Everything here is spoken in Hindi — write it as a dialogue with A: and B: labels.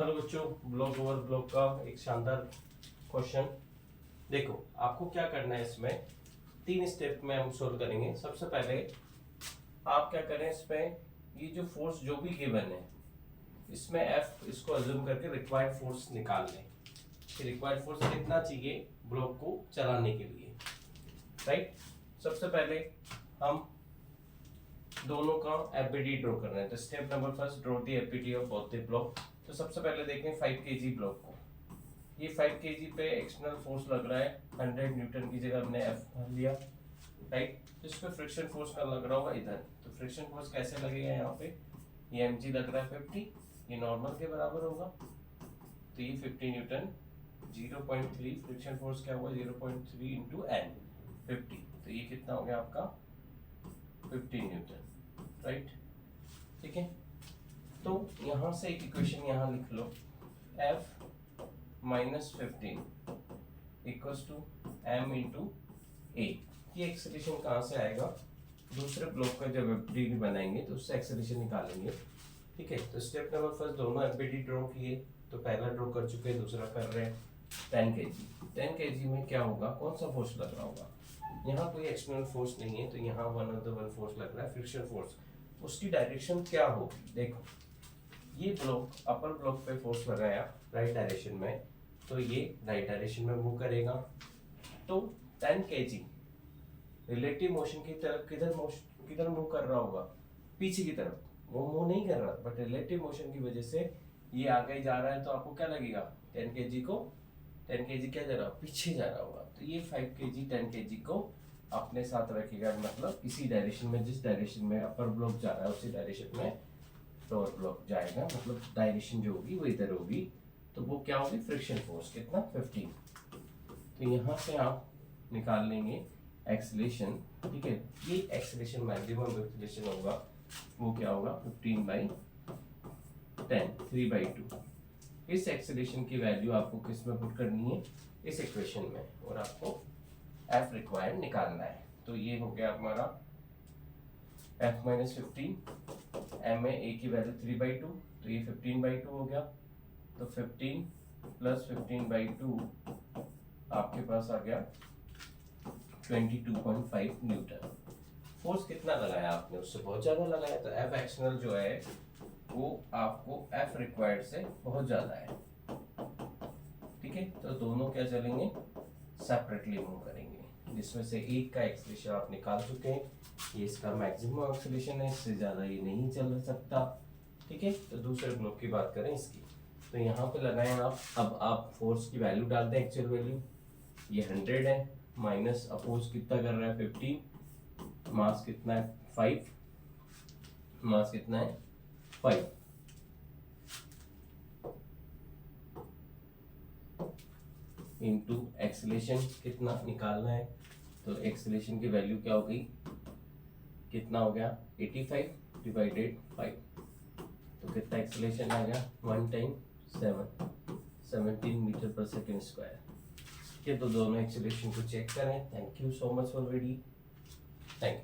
A: हेलो बच्चों, ब्लॉक ओवर ब्लॉक का एक शानदार क्वेश्चन। देखो, आपको क्या करना है, इसमें 3 स्टेप में हम सोल्व करेंगे। सबसे पहले आप क्या करें, इसमें ये जो फोर्स जो भी गिवन है इसमें F इसको अज्यूम करके रिक्वायर्ड फोर्स निकाल लें कि रिक्वायर्ड फोर्स कितना चाहिए ब्लॉक को चलाने के लिए, राइट। सबसे पहले हम दोनों का एफबीडी ड्रॉ करना है। तो step number first, draw the FBD of both the block. तो सबसे पहले देखें 5 केजी ब्लॉक को। ये 5 केजी पे एक्सटर्नल फोर्स लग रहा है 100 न्यूटन की जगह हमने एफ भर लिया, राइट। तो इस पे फ्रिक्शन फोर्स का लग रहा होगा इधर। तो फ्रिक्शन फोर्स कैसे लगेगा, यहाँ पे ये mg लग रहा है 50, ये नॉर्मल के बराबर होगा। तो ये 50 न्यूटन 0.3 फ्रिक्शन फोर्स क्या हुआ 0.3 इंटू एन 50। तो ये कितना हो गया आपका 50 न्यूटन, राइट। ठीक है, तो यहां से एक इक्वेशन यहां लिख लो, F minus 15 equals to m into a. ये एक्सेलरेशन कहाँ से आएगा, दूसरे ब्लॉक का जब एफबीडी बनाएंगे तो उससे एक्सेलरेशन निकालेंगे। ठीक है, तो स्टेप नंबर फर्स्ट दोनों एफबीडी ड्रॉ किए। तो पहला ड्रॉ कर चुके हैं, दूसरा कर रहे हैं। 10 केजी, 10 केजी में क्या होगा, कौन सा फोर्स लग रहा होगा, यहाँ कोई एक्सटर्नल फोर्स नहीं है, तो यहाँ वन फोर्स लग रहा है, फ्रिक्शन फोर्स। उसकी डायरेक्शन क्या होगी, देखो ये ब्लॉक अपर ब्लॉक पे फोर्स लगाया राइट डायरेक्शन में, तो ये राइट डायरेक्शन में मूव करेगा। तो 10 केजी रिलेटिव मोशन की तरफ किधर मूव कर रहा होगा, पीछे की तरफ। वो मूव नहीं कर रहा, बट रिलेटिव मोशन की वजह से ये आगे जा रहा है। तो आपको क्या लगेगा, 10 केजी को 10 केजी क्या जा रहा है, पीछे जा रहा होगा। तो ये 5 केजी 10 केजी को अपने साथ रखेगा, मतलब इसी डायरेक्शन में, जिस डायरेक्शन में अपर ब्लॉक जा रहा है उसी डायरेक्शन में लोअर ब्लॉक जाएगा, मतलब डायरेक्शन जो होगी वो इधर होगी। तो वो क्या होगी, फ्रिक्शन फोर्स कितना 15। तो यहाँ से आप निकाल लेंगे एक्सेलरेशन। ठीक है, ये एक्सेलरेशन मैक्सिमम एक्सेलरेशन होगा, वो क्या होगा 15/10 3/2। इस एक्सेलरेशन की वैल्यू आपको किस में पुट करनी है, इस इक्वेशन में, और आपको F रिक्वायर्ड निकालना है। तो ये हो गया हमारा F माइनस 15, M में A की वैल्यू 3/2, तो ये 15/2 हो गया। तो 15 प्लस 15/2 आपके पास आ गया 22.5 न्यूटन। फोर्स कितना लगाया आपने, उससे बहुत ज्यादा लगाया। तो F एक्सटर्नल जो है वो आपको F रिक्वायर्ड से बहुत ज्यादा है। ठीक है, तो दोनों क्या चलेंगे, सेपरेटली मूव करेंगे, जिसमें से एक का एक्सेलरेशन आप निकाल चुके हैं, ये इसका मैक्सिमम एक्सेलरेशन है, इससे ज्यादा ये नहीं चल सकता। ठीक है, तो दूसरे ब्लॉक की बात करें इसकी, तो यहाँ पे लगाएं आप। अब आप फोर्स की वैल्यू डाल दें, एक्चुअल वैल्यू ये 100 है, माइनस अपोज कितना कर रहा है 15, मास कितना है 5, मास कितना है 5, इनटू एक्सेलरेशन कितना निकालना है। तो एक्सेलरेशन की वैल्यू क्या हो गई, कितना हो गया 85/5। तो कितना एक्सेलरेशन आ गया 1 × 7 17 मीटर पर सेकेंड स्क्वायर। ठीक है, तो दोनों एक्सेलरेशन को चेक करें। Thank you so much for reading, thank you.